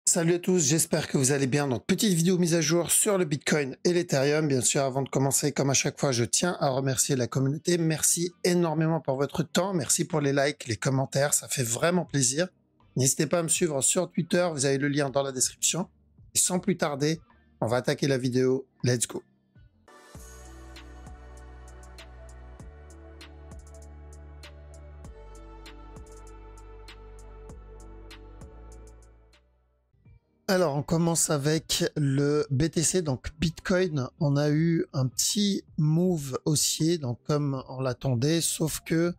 Salut à tous, j'espère que vous allez bien. Donc, petite vidéo mise à jour sur le Bitcoin et l'Ethereum. Bien sûr, avant de commencer, comme à chaque fois, je tiens à remercier la communauté. Merci énormément pour votre temps. Merci pour les likes, les commentaires. Ça fait vraiment plaisir. N'hésitez pas à me suivre sur Twitter. Vous avez le lien dans la description. Et sans plus tarder, on va attaquer la vidéo. Let's go. Alors, on commence avec le BTC, donc Bitcoin. On a eu un petit move haussier, donc comme on l'attendait, sauf que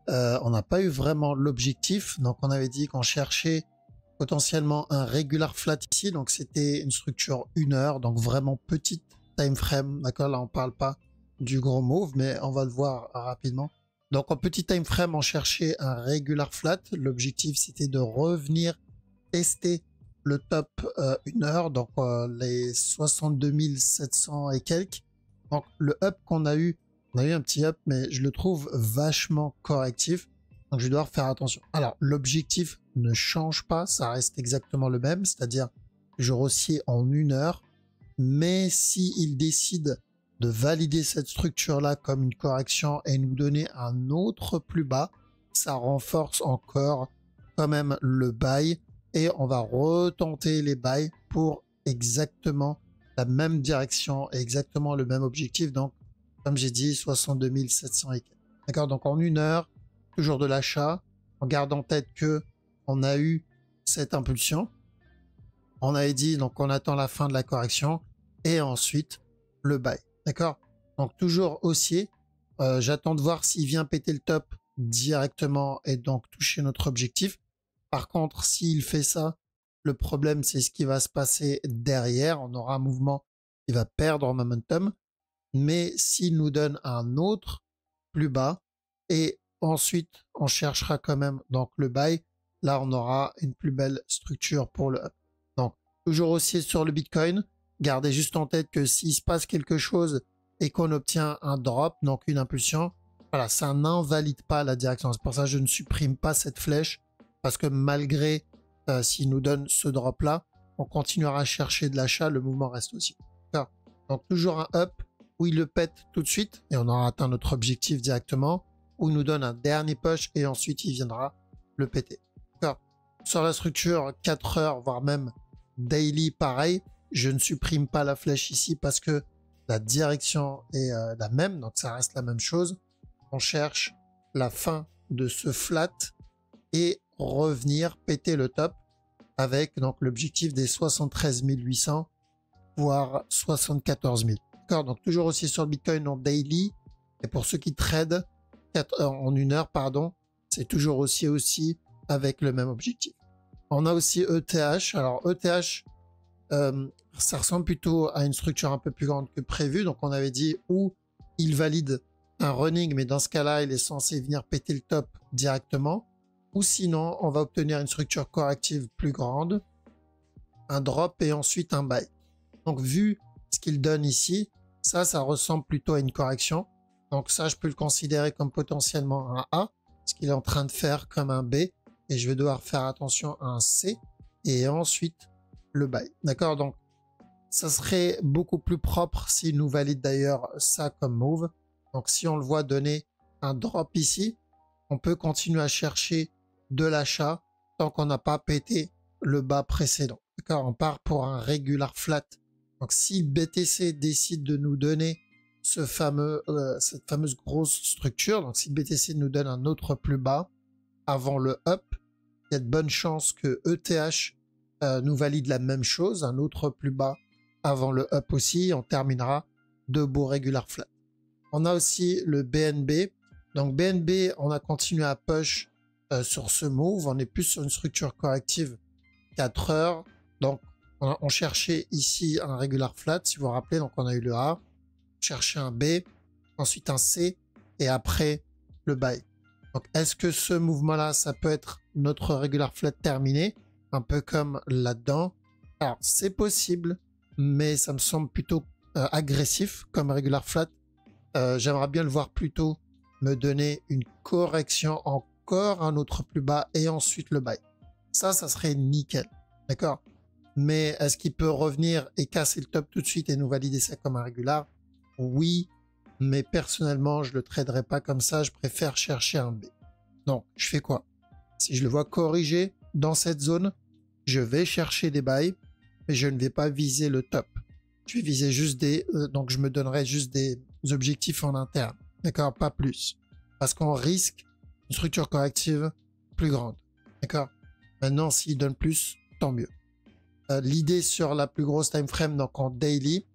on n'a pas eu vraiment l'objectif. Donc, on avait dit qu'on cherchait potentiellement un regular flat ici. Donc, c'était une structure 1 heure, donc vraiment petite time frame. D'accord, là, on parle pas du gros move, mais on va le voir rapidement. Donc, en petit time frame, on cherchait un regular flat. L'objectif, c'était de revenir tester le top 1 heure, donc les 62 700 et quelques. Donc le up qu'on a eu, on a eu un petit up, mais je le trouve vachement correctif. Donc je vais devoir faire attention. Alors l'objectif ne change pas, ça reste exactement le même, c'est-à-dire je haussier en 1 heure. Mais si il décide de valider cette structure-là comme une correction et nous donner un autre plus bas, ça renforce encore quand même le buy. Et on va retenter les buys pour exactement la même direction et exactement le même objectif. Donc, comme j'ai dit, 62 700 et quelques. D'accord, donc en 1 heure, toujours de l'achat. On garde en tête que on a eu cette impulsion. On avait dit, donc on attend la fin de la correction et ensuite le buy. D'accord, donc toujours haussier. J'attends de voir s'il vient péter le top directement et donc toucher notre objectif. Par contre, s'il fait ça, le problème, c'est ce qui va se passer derrière. On aura un mouvement qui va perdre en momentum. Mais s'il nous donne un autre plus bas, et ensuite, on cherchera quand même donc le buy, là, on aura une plus belle structure pour le up. Donc, toujours haussier sur le Bitcoin. Gardez juste en tête que s'il se passe quelque chose et qu'on obtient un drop, donc une impulsion, voilà, ça n'invalide pas la direction. C'est pour ça que je ne supprime pas cette flèche. Parce que malgré s'il nous donne ce drop là, on continuera à chercher de l'achat, le mouvement reste aussi. Donc toujours un up où il le pète tout de suite et on aura atteint notre objectif directement, où il nous donne un dernier push et ensuite il viendra le péter. Sur la structure 4 heures, voire même daily, pareil, je ne supprime pas la flèche ici parce que la direction est la même, donc ça reste la même chose. On cherche la fin de ce flat et revenir péter le top avec donc l'objectif des 73 800 voire 74 000. D'accord, donc toujours aussi sur le Bitcoin en daily et pour ceux qui tradent en 1 heure, pardon, c'est toujours aussi avec le même objectif. On a aussi ETH. Alors ETH, ça ressemble plutôt à une structure un peu plus grande que prévu. Donc on avait dit où il valide un running, mais dans ce cas-là, il est censé venir péter le top directement. Ou sinon, on va obtenir une structure corrective plus grande, un drop et ensuite un buy. Donc, vu ce qu'il donne ici, ça ressemble plutôt à une correction. Donc ça, je peux le considérer comme potentiellement un A, ce qu'il est en train de faire comme un B. Et je vais devoir faire attention à un C et ensuite le buy. D'accord, donc ça serait beaucoup plus propre s'il nous valide d'ailleurs ça comme move. Donc si on le voit donner un drop ici, on peut continuer à chercher de l'achat tant qu'on n'a pas pété le bas précédent. D'accord, on part pour un regular flat. Donc si BTC décide de nous donner cette fameuse grosse structure, donc si BTC nous donne un autre plus bas avant le up, il y a de bonnes chances que ETH nous valide la même chose, un autre plus bas avant le up aussi. On terminera de beaux regular flat. On a aussi le BNB. Donc BNB, on a continué à push sur ce move. On est plus sur une structure corrective 4 heures. Donc on cherchait ici un regular flat, si vous vous rappelez. Donc on a eu le A, on cherchait un B, ensuite un C et après le buy. Donc est-ce que ce mouvement-là, ça peut être notre regular flat terminé, un peu comme là-dedans? Alors c'est possible, mais ça me semble plutôt agressif comme regular flat. J'aimerais bien le voir plutôt me donner une correction, encore un autre plus bas et ensuite le buy. Ça serait nickel. D'accord? Mais est-ce qu'il peut revenir et casser le top tout de suite et nous valider ça comme un régular? Oui, mais personnellement, je le traderai pas comme ça. Je préfère chercher un B. Donc, je fais quoi? Si je le vois corriger dans cette zone, je vais chercher des buys, mais je ne vais pas viser le top. Je vais viser juste donc je me donnerai juste des objectifs en interne. D'accord? Pas plus. Parce qu'on risque une structure corrective plus grande. D'accord? Maintenant, s'il donne plus, tant mieux. L'idée sur la plus grosse time frame, donc en daily,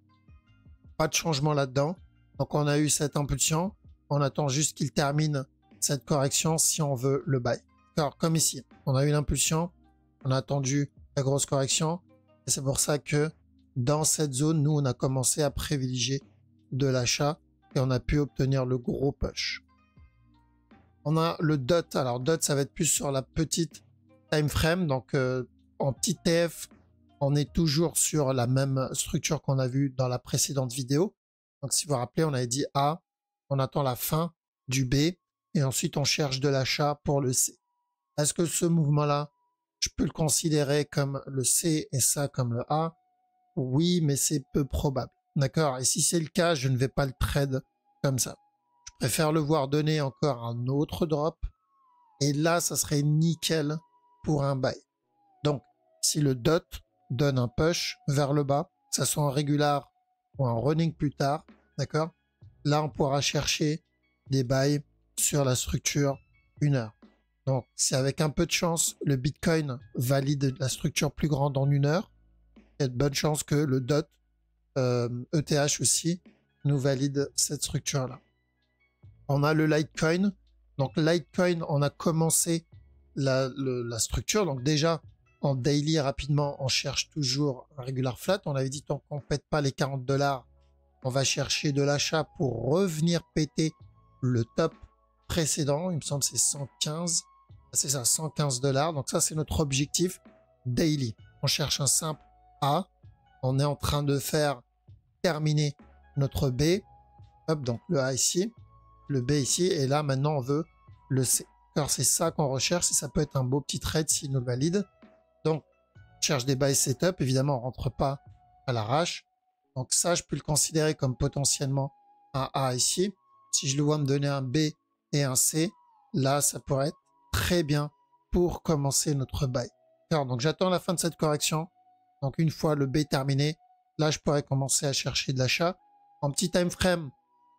pas de changement là-dedans. Donc on a eu cette impulsion, on attend juste qu'il termine cette correction si on veut le buy. Alors comme ici, on a eu l'impulsion, on a attendu la grosse correction, et c'est pour ça que dans cette zone, nous on a commencé à privilégier de l'achat et on a pu obtenir le gros push. On a le DOT, alors DOT ça va être plus sur la petite time frame, donc en petit TF, on est toujours sur la même structure qu'on a vue dans la précédente vidéo. Donc, si vous vous rappelez, on avait dit A, on attend la fin du B et ensuite on cherche de l'achat pour le C. Est-ce que ce mouvement-là, je peux le considérer comme le C et ça comme le A? Oui, mais c'est peu probable. D'accord? Et si c'est le cas, je ne vais pas le trade comme ça. Je préfère le voir donner encore un autre drop. Et là, ça serait nickel pour un buy. Donc, si le DOT donne un push vers le bas, que ce soit en régular ou en running plus tard, d'accord? Là, on pourra chercher des buys sur la structure 1 heure. Donc, c'est avec un peu de chance, le Bitcoin valide la structure plus grande en 1 heure. Il y a de bonnes chances que le DOT, ETH aussi, nous valide cette structure-là. On a le Litecoin. Donc, Litecoin, on a commencé la structure. Donc, déjà, en daily, rapidement, on cherche toujours un regular flat. On avait dit tant qu'on ne pète pas les 40 $, on va chercher de l'achat pour revenir péter le top précédent. Il me semble que c'est 115. C'est ça, 115 $. Donc ça, c'est notre objectif daily. On cherche un simple A. On est en train de faire terminer notre B. Hop, donc le A ici, le B ici. Et là, maintenant, on veut le C. Alors, c'est ça qu'on recherche et ça peut être un beau petit trade s'il nous le valide. Donc, on cherche des buy setup. Évidemment, on ne rentre pas à l'arrache. Donc ça, je peux le considérer comme potentiellement un A ici. Si je le vois me donner un B et un C, là, ça pourrait être très bien pour commencer notre buy. Alors, donc j'attends la fin de cette correction. Donc une fois le B terminé, là, je pourrais commencer à chercher de l'achat. En petit time frame,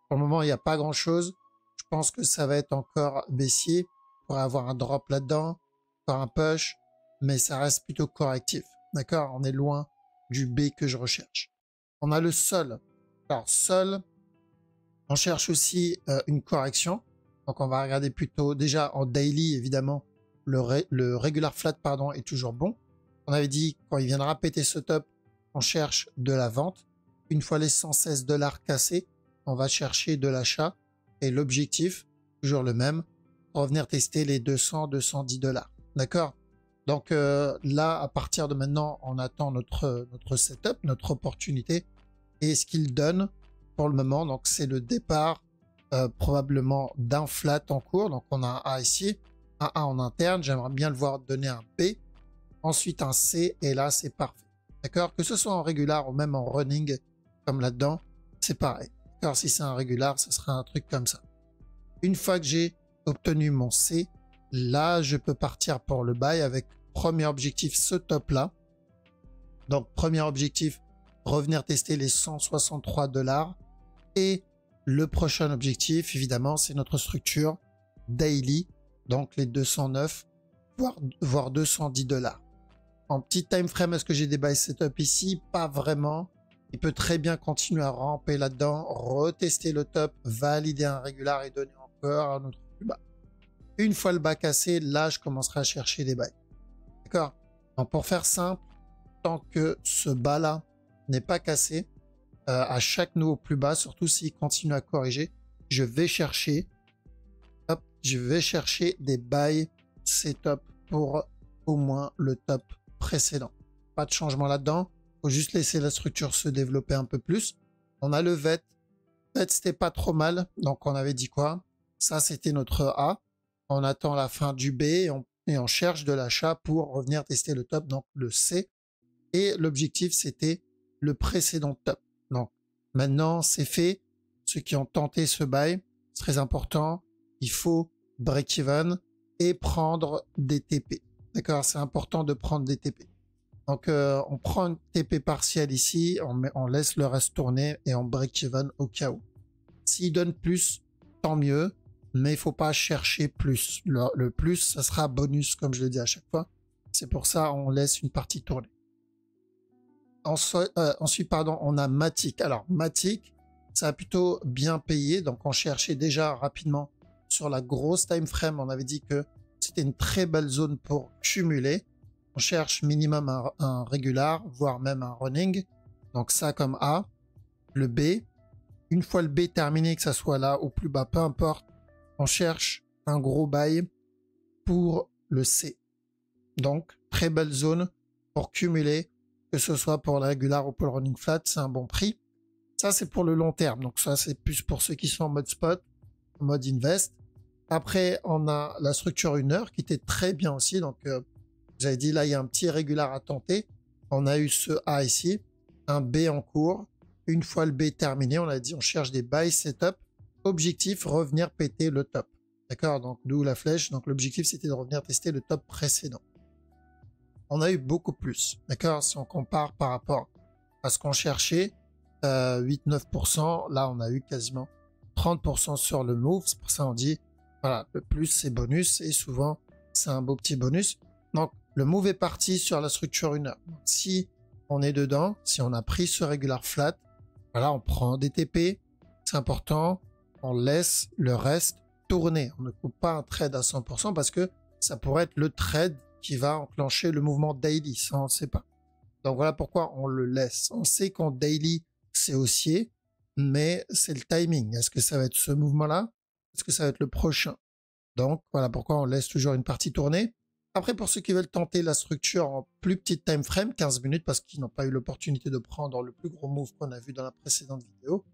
pour le moment, il n'y a pas grand-chose. Je pense que ça va être encore baissier. On pourrait avoir un drop là-dedans, encore un push, mais ça reste plutôt correctif. D'accord? On est loin du B que je recherche. On a le sol. Alors, sol, on cherche aussi une correction. Donc, on va regarder plutôt, déjà en daily, évidemment, le regular flat, pardon, est toujours bon. On avait dit, quand il viendra péter ce top, on cherche de la vente. Une fois les 116 $ cassés, on va chercher de l'achat. Et l'objectif, toujours le même, revenir tester les 200, 210 $. D'accord? Donc là, à partir de maintenant, on attend notre setup, notre opportunité. Et ce qu'il donne pour le moment, donc c'est le départ probablement d'un flat en cours. Donc on a un A ici, un A en interne. J'aimerais bien le voir donner un B. Ensuite un C et là c'est parfait. D'accord? Que ce soit en régular ou même en running comme là-dedans, c'est pareil. D'accord? Si c'est un régular, ce sera un truc comme ça. Une fois que j'ai obtenu mon C, là je peux partir pour le buy avec premier objectif ce top là. Donc premier objectif, revenir tester les 163 $. Et le prochain objectif, évidemment, c'est notre structure daily, donc les 209, voire 210 $. En petit time frame, est-ce que j'ai des buy setup ici? Pas vraiment. Il peut très bien continuer à ramper là-dedans, retester le top, valider un régular et donner encore un autre plus bas. Une fois le bas cassé, là, je commencerai à chercher des buys. D'accord? Donc, pour faire simple, tant que ce bas-là n'est pas cassé, à chaque nouveau plus bas, surtout s'il continue à corriger, je vais chercher des buy setup pour au moins le top précédent. Pas de changement là-dedans. Faut juste laisser la structure se développer un peu plus. On a le VET. VET, c'était pas trop mal. Donc, on avait dit quoi? Ça, c'était notre A. On attend la fin du B et on cherche de l'achat pour revenir tester le top, donc le C. Et l'objectif, c'était le précédent top. Donc, maintenant, c'est fait. Ceux qui ont tenté ce buy, c'est très important. Il faut break-even et prendre des TP. D'accord? C'est important de prendre des TP. Donc, on prend une TP partielle ici, on laisse le reste tourner et on break-even au cas où. S'il donne plus, tant mieux, mais il faut pas chercher plus. Le plus, ça sera bonus, comme je le dis à chaque fois. C'est pour ça on laisse une partie tourner. Ensuite, pardon, on a Matic. Alors, Matic, ça a plutôt bien payé. Donc, on cherchait déjà rapidement sur la grosse time frame. On avait dit que c'était une très belle zone pour cumuler. On cherche minimum un régular, voire même un running. Donc, ça comme A. Le B. Une fois le B terminé, que ça soit là ou plus bas, peu importe, on cherche un gros buy pour le C. Donc, très belle zone pour cumuler, que ce soit pour le régular ou pour le running flat, c'est un bon prix. Ça, c'est pour le long terme. Donc, ça, c'est plus pour ceux qui sont en mode spot, en mode invest. Après, on a la structure 1 heure qui était très bien aussi. Donc, j'avais dit là, il y a un petit régular à tenter. On a eu ce A ici, un B en cours. Une fois le B terminé, on a dit on cherche des buy setup. Objectif, revenir péter le top. D'accord? Donc, d'où la flèche. Donc, l'objectif, c'était de revenir tester le top précédent. On a eu beaucoup plus. D'accord? Si on compare par rapport à ce qu'on cherchait, 8-9%. Là, on a eu quasiment 30% sur le move. C'est pour ça qu'on dit, voilà, le plus, c'est bonus. Et souvent, c'est un beau petit bonus. Donc, le move est parti sur la structure 1 heure. Donc, si on est dedans, si on a pris ce régular flat, voilà, on prend des TP. C'est important. On laisse le reste tourner. On ne coupe pas un trade à 100% parce que ça pourrait être le trade qui va enclencher le mouvement daily. Ça, on ne sait pas. Donc, voilà pourquoi on le laisse. On sait qu'en daily, c'est haussier, mais c'est le timing. Est-ce que ça va être ce mouvement-là? Est-ce que ça va être le prochain? Donc, voilà pourquoi on laisse toujours une partie tourner. Après, pour ceux qui veulent tenter la structure en plus petite time frame, 15 minutes, parce qu'ils n'ont pas eu l'opportunité de prendre le plus gros move qu'on a vu dans la précédente vidéo,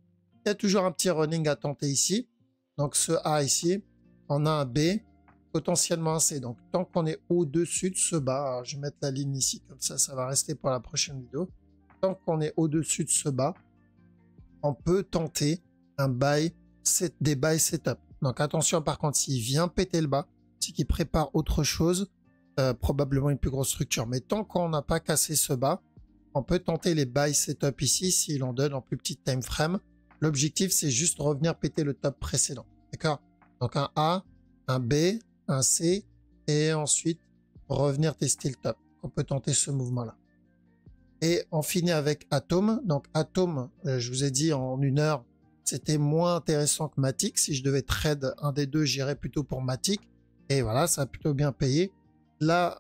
il y a toujours un petit running à tenter ici. Donc, ce A ici, on a un B, potentiellement un C. Donc, tant qu'on est au-dessus de ce bas, je vais mettre la ligne ici, comme ça va rester pour la prochaine vidéo. Tant qu'on est au-dessus de ce bas, on peut tenter un buy, des buy setup. Donc, attention, par contre, s'il vient péter le bas, c'est qu'il prépare autre chose, probablement une plus grosse structure. Mais tant qu'on n'a pas cassé ce bas, on peut tenter les buy setup ici, s'il en donne en plus petite time frame. L'objectif, c'est juste revenir péter le top précédent. D'accord? Donc, un A, un B, un C, et ensuite revenir tester le top. On peut tenter ce mouvement-là. Et on finit avec Atom. Donc, Atom, je vous ai dit en 1 heure, c'était moins intéressant que Matic. Si je devais trade un des deux, j'irais plutôt pour Matic. Et voilà, ça a plutôt bien payé. Là,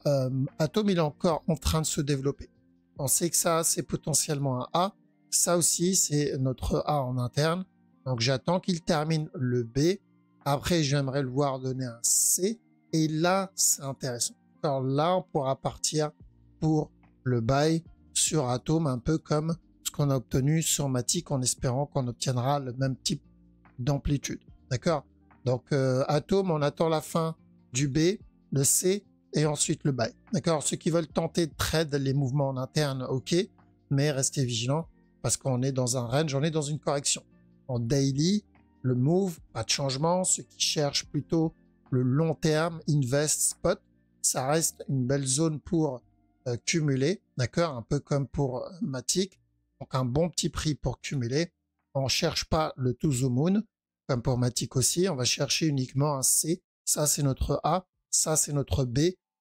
Atom, il est encore en train de se développer. On sait que ça, c'est potentiellement un A. Ça aussi, c'est notre A en interne. Donc, j'attends qu'il termine le B. Après, j'aimerais le voir donner un C. Et là, c'est intéressant. Alors là, on pourra partir pour le buy sur Atom, un peu comme ce qu'on a obtenu sur Matic, en espérant qu'on obtiendra le même type d'amplitude. D'accord? Donc, Atom, on attend la fin du B, le C, et ensuite le buy. D'accord? Ceux qui veulent tenter de trade les mouvements en interne, ok, mais restez vigilants parce qu'on est dans un range, on est dans une correction. En daily, le move, pas de changement. Ceux qui cherchent plutôt le long terme, invest, spot, ça reste une belle zone pour cumuler, d'accord? Un peu comme pour Matic. Donc un bon petit prix pour cumuler. On ne cherche pas le to the moon, comme pour Matic aussi. On va chercher uniquement un C. Ça, c'est notre A. Ça, c'est notre B.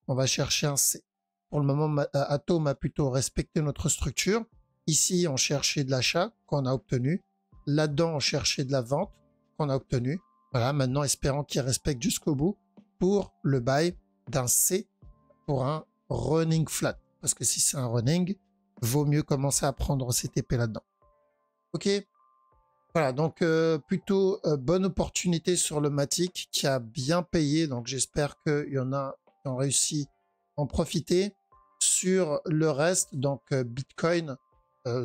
On va chercher un C. Pour le moment, Atom a plutôt respecté notre structure. Ici, on cherchait de l'achat qu'on a obtenu. Là-dedans, on cherchait de la vente qu'on a obtenu. Voilà, maintenant, espérons qu'il respecte jusqu'au bout pour le buy d'un C pour un running flat. Parce que si c'est un running, vaut mieux commencer à prendre ses TP là-dedans. Ok. Voilà, donc plutôt bonne opportunité sur le Matic qui a bien payé. Donc j'espère qu'il y en a qui ont réussi à en profiter. Sur le reste, donc Bitcoin,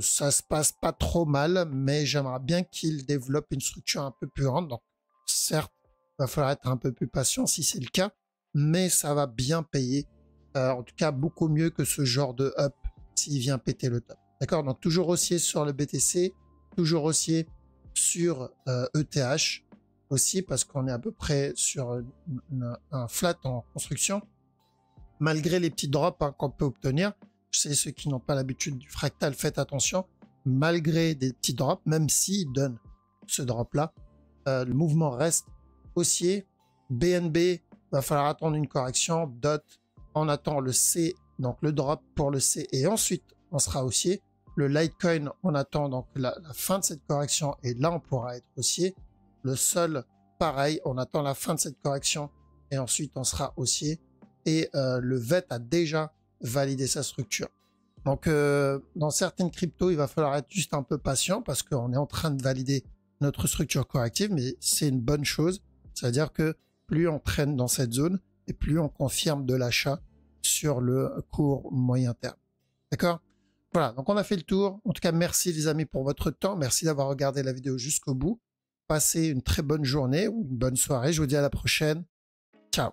ça se passe pas trop mal, mais j'aimerais bien qu'il développe une structure un peu plus grande. Donc certes, il va falloir être un peu plus patient si c'est le cas, mais ça va bien payer. En tout cas, beaucoup mieux que ce genre de up s'il vient péter le top. D'accord? Donc toujours haussier sur le BTC, toujours haussier sur ETH aussi, parce qu'on est à peu près sur un flat en construction, malgré les petits drops hein, qu'on peut obtenir. Je sais, ceux qui n'ont pas l'habitude du fractal, faites attention, malgré des petits drops, même s'ils donnent ce drop-là, le mouvement reste haussier. BNB, va falloir attendre une correction. DOT, on attend le C, donc le drop pour le C, et ensuite on sera haussier. Le Litecoin, on attend donc la fin de cette correction, et là on pourra être haussier. Le Sol, pareil, on attend la fin de cette correction, et ensuite on sera haussier. Et le VET a déjà validé sa structure. Donc dans certaines cryptos, il va falloir être juste un peu patient, parce qu'on est en train de valider notre structure corrective, mais c'est une bonne chose. C'est-à-dire que plus on traîne dans cette zone et plus on confirme de l'achat sur le court moyen terme. D'accord? Voilà, donc on a fait le tour. En tout cas, merci les amis pour votre temps. Merci d'avoir regardé la vidéo jusqu'au bout. Passez une très bonne journée ou une bonne soirée. Je vous dis à la prochaine. Ciao!